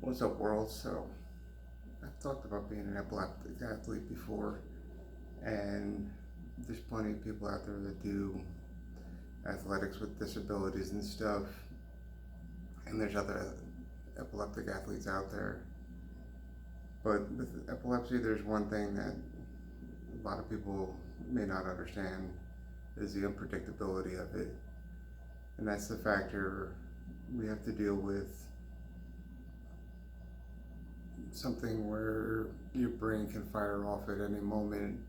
What's up, world? So, I've talked about being an epileptic athlete before, and there's plenty of people out there that do athletics with disabilities and stuff, and there's other epileptic athletes out there. But with epilepsy, there's one thing that a lot of people may not understand is the unpredictability of it, and that's the factor we have to deal with something where your brain can fire off at any moment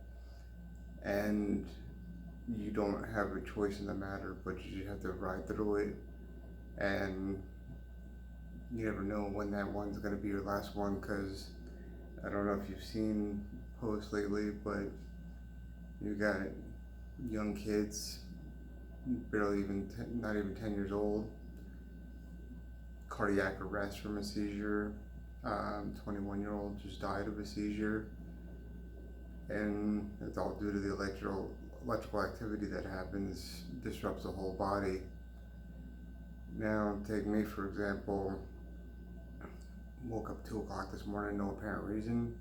and you don't have a choice in the matter, but you just have to ride through it. And you never know when that one's going to be your last one, because I don't know if you've seen posts lately, but you got young kids, barely even not even 10 years old, cardiac arrest from a seizure. 21-year-old just died of a seizure, and it's all due to the electrical activity that happens, disrupts the whole body. Now, take me for example. Woke up 2 o'clock this morning, no apparent reason.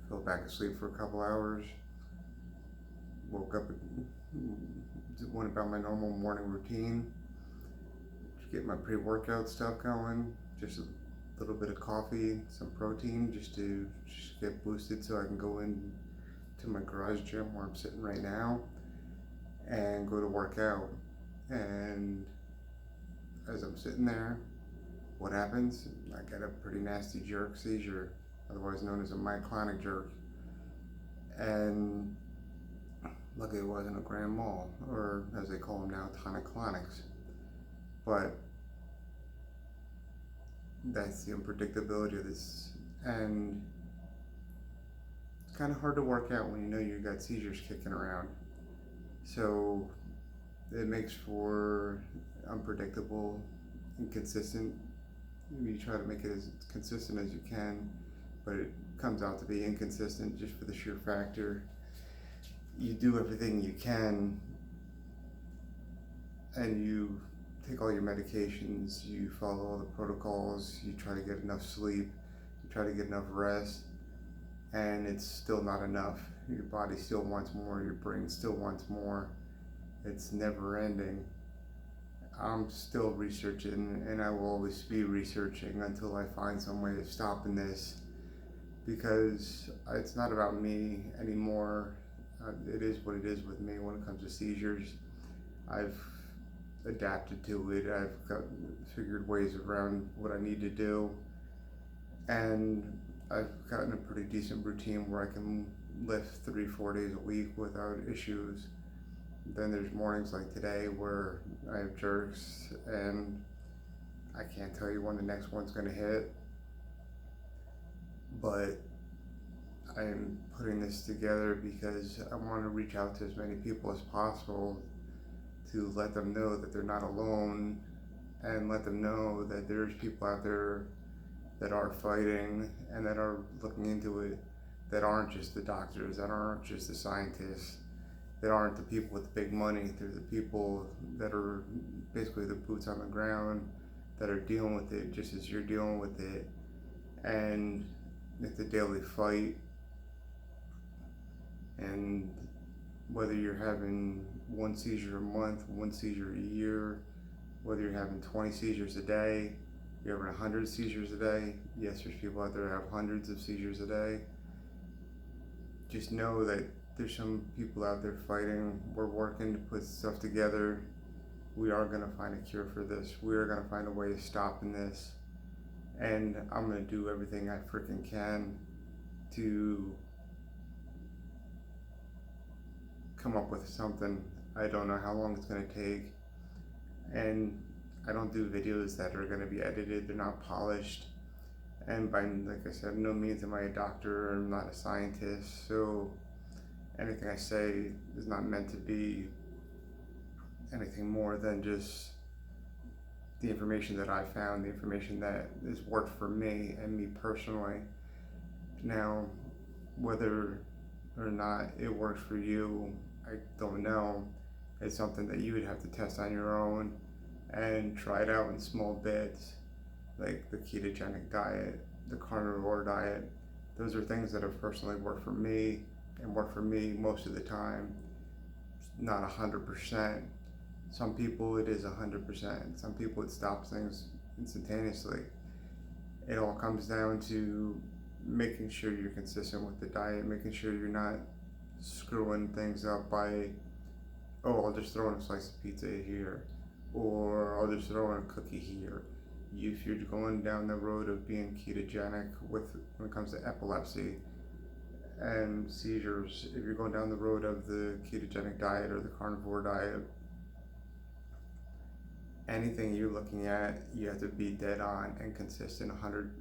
Fell back asleep for a couple hours. Woke up, went about my normal morning routine. Just get my pre-workout stuff going. Just a little bit of coffee, some protein, just to get boosted so I can go in to my garage gym where I'm sitting right now and go to work out. And as I'm sitting there, what happens? I get a pretty nasty jerk seizure, otherwise known as a myoclonic jerk. And luckily it wasn't a grand mal, or as they call them now, tonic-clonics. But that's the unpredictability of this, and it's kind of hard to work out when you know you've got seizures kicking around. So it makes for unpredictable, inconsistent. You try to make it as consistent as you can, but it comes out to be inconsistent just for the sheer factor you do everything you can, and you take all your medications, you follow all the protocols, you try to get enough sleep, you try to get enough rest, and it's still not enough. Your body still wants more, your brain still wants more. It's never ending. I'm still researching, and I will always be researching until I find some way of stopping this, because it's not about me anymore. It is what it is with me when it comes to seizures. I've adapted to it. I've figured ways around what I need to do, and I've gotten a pretty decent routine where I can lift 3-4 days a week without issues. Then there's mornings like today where I have jerks, and I can't tell you when the next one's going to hit, but I'm putting this together because I want to reach out to as many people as possible to let them know that they're not alone, and let them know that there's people out there that are fighting and that are looking into it, that aren't just the doctors, that aren't just the scientists, that aren't the people with the big money. They're the people that are basically the boots on the ground, that are dealing with it just as you're dealing with it. And it's a daily fight. And whether you're having one seizure a month, one seizure a year, whether you're having 20 seizures a day, you're having 100 seizures a day. Yes, there's people out there that have hundreds of seizures a day. Just know that there's some people out there fighting. We're working to put stuff together. We are going to find a cure for this. We are going to find a way of stopping this. And I'm going to do everything I freaking can to come up with something. I don't know how long it's going to take. And I don't do videos that are going to be edited. They're not polished. And by, like I said, no means am I a doctor. I'm not a scientist. So anything I say is not meant to be anything more than just the information that I found, the information that has worked for me and me personally. Now, whether or not it works for you, I don't know. It's something that you would have to test on your own and try it out in small bits. like the ketogenic diet, the carnivore diet. Those are things that have personally worked for me and work for me most of the time. Not 100%. Some people it is 100%. Some people it stops things instantaneously. It all comes down to making sure you're consistent with the diet, making sure you're not screwing things up by, oh, I'll just throw in a slice of pizza here, or I'll just throw in a cookie here. If you're going down the road of being ketogenic when it comes to epilepsy and seizures, if you're going down the road of the ketogenic diet or the carnivore diet, anything you're looking at, you have to be dead on and consistent 100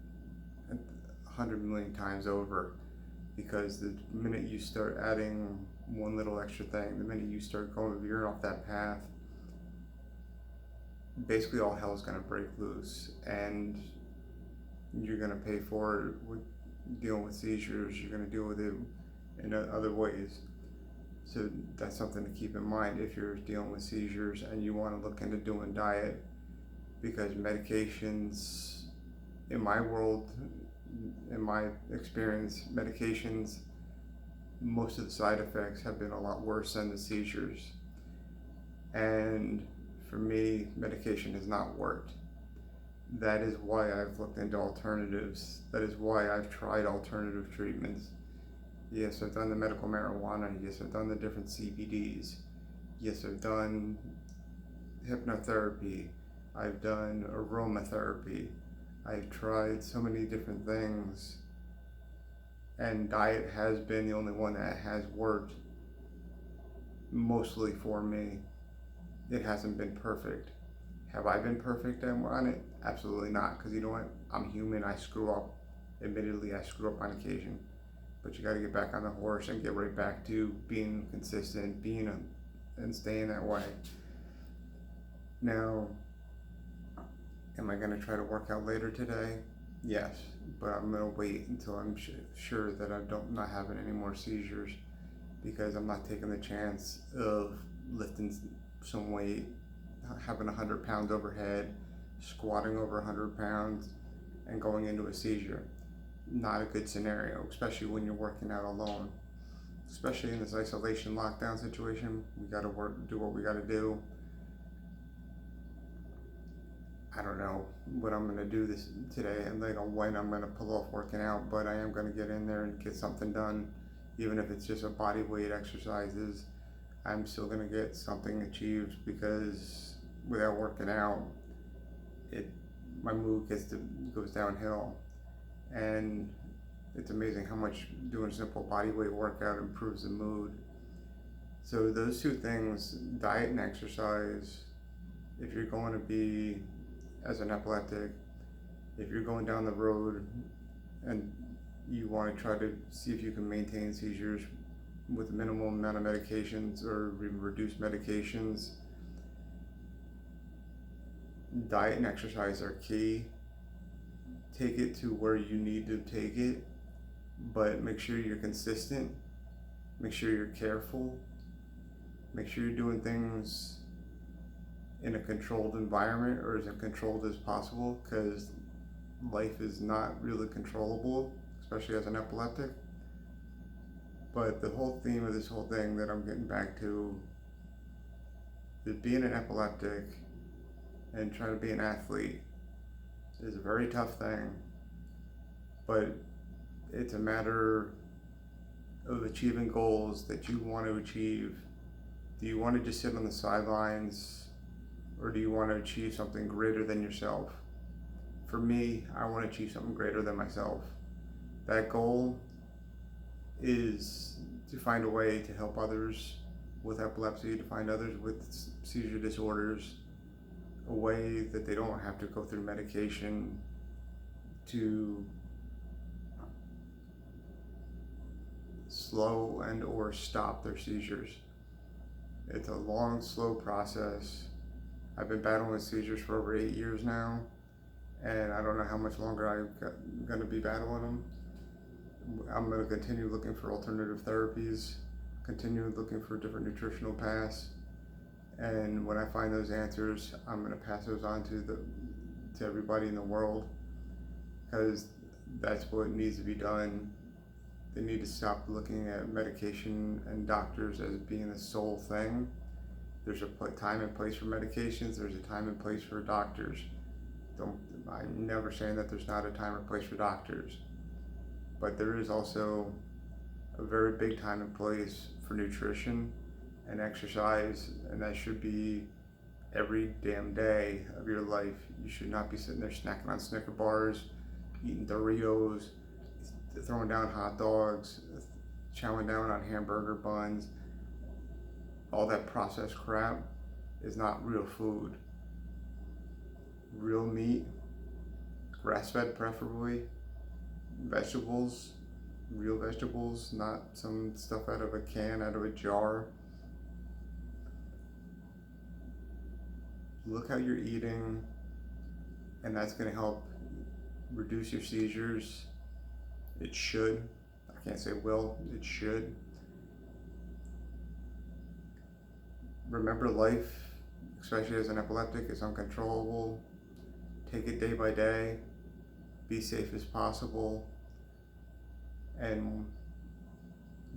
million times over, because the minute you start adding one little extra thing, the minute you start veering off that path, basically all hell's going to break loose, and you're going to pay for it with dealing with seizures. You're going to deal with it in other ways. So that's something to keep in mind if you're dealing with seizures and you want to look into doing diet, because medications, in my world, in my experience, medications, most of the side effects have been a lot worse than the seizures. And for me, medication has not worked. That is why I've looked into alternatives. That is why I've tried alternative treatments. Yes, I've done the medical marijuana. Yes, I've done the different CBDs. Yes, I've done hypnotherapy. I've done aromatherapy. I've tried so many different things. And diet has been the only one that has worked mostly for me. It hasn't been perfect. Have I been perfect on it? Absolutely not, because you know what? I'm human, I screw up. Admittedly, I screw up on occasion. But you got to get back on the horse and get right back to being consistent, and staying that way. Now, am I going to try to work out later today? Yes, but I'm going to wait until I'm sure that I'm not having any more seizures, because I'm not taking the chance of lifting some weight, having 100 pounds overhead, squatting over 100 pounds, and going into a seizure. Not a good scenario, especially when you're working out alone. Especially in this isolation lockdown situation, we got to do what we got to do. I don't know what I'm going to do this today, and like when I'm going to pull off working out, but I am going to get in there and get something done, even if it's just a body weight exercises. I'm still going to get something achieved, because without working out, my mood goes downhill. And it's amazing how much doing simple body weight workout improves the mood. So those two things, diet and exercise, if you're going to be, as an epileptic, if you're going down the road and you want to try to see if you can maintain seizures with a minimal amount of medications or even reduce medications, diet and exercise are key. Take it to where you need to take it, but make sure you're consistent, make sure you're careful, make sure you're doing things in a controlled environment, or as controlled as possible, because life is not really controllable, especially as an epileptic. But the whole theme of this whole thing that I'm getting back to is being an epileptic and trying to be an athlete is a very tough thing, but it's a matter of achieving goals that you want to achieve. Do you want to just sit on the sidelines, or do you want to achieve something greater than yourself? For me, I want to achieve something greater than myself. That goal is to find a way to help others with epilepsy, to find others with seizure disorders, a way that they don't have to go through medication to slow and or stop their seizures. It's a long, slow process. I've been battling with seizures for over 8 years now, and I don't know how much longer I'm going to be battling them. I'm going to continue looking for alternative therapies, continue looking for different nutritional paths, and when I find those answers, I'm going to pass those on to to everybody in the world, because that's what needs to be done. They need to stop looking at medication and doctors as being the sole thing. There's a time and place for medications. There's a time and place for doctors. I'm never saying that there's not a time or place for doctors, but there is also a very big time and place for nutrition and exercise, and that should be every damn day of your life. You should not be sitting there snacking on Snicker bars, eating Doritos, throwing down hot dogs, chowing down on hamburger buns. All that processed crap is not real food. Real meat, grass-fed preferably, vegetables, real vegetables, not some stuff out of a can, out of a jar. Look how you're eating, and that's going to help reduce your seizures. It should. I can't say will, it should. Remember, life, especially as an epileptic, is uncontrollable. Take it day by day. Be safe as possible. And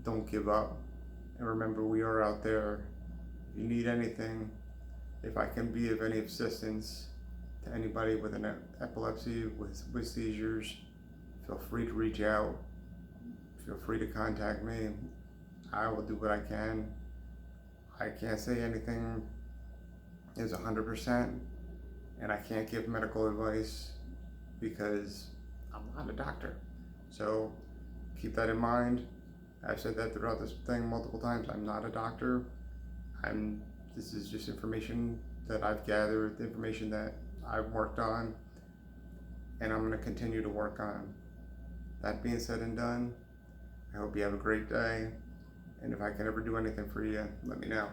don't give up. And remember, we are out there. If you need anything, if I can be of any assistance to anybody with an epilepsy, with seizures, feel free to reach out. Feel free to contact me. I will do what I can. I can't say anything is 100%, and I can't give medical advice because I'm not a doctor. So keep that in mind. I've said that throughout this thing multiple times. I'm not a doctor. This is just information that I've gathered, information that I've worked on, and I'm going to continue to work on. That being said and done, I hope you have a great day, and if I can ever do anything for you, let me know.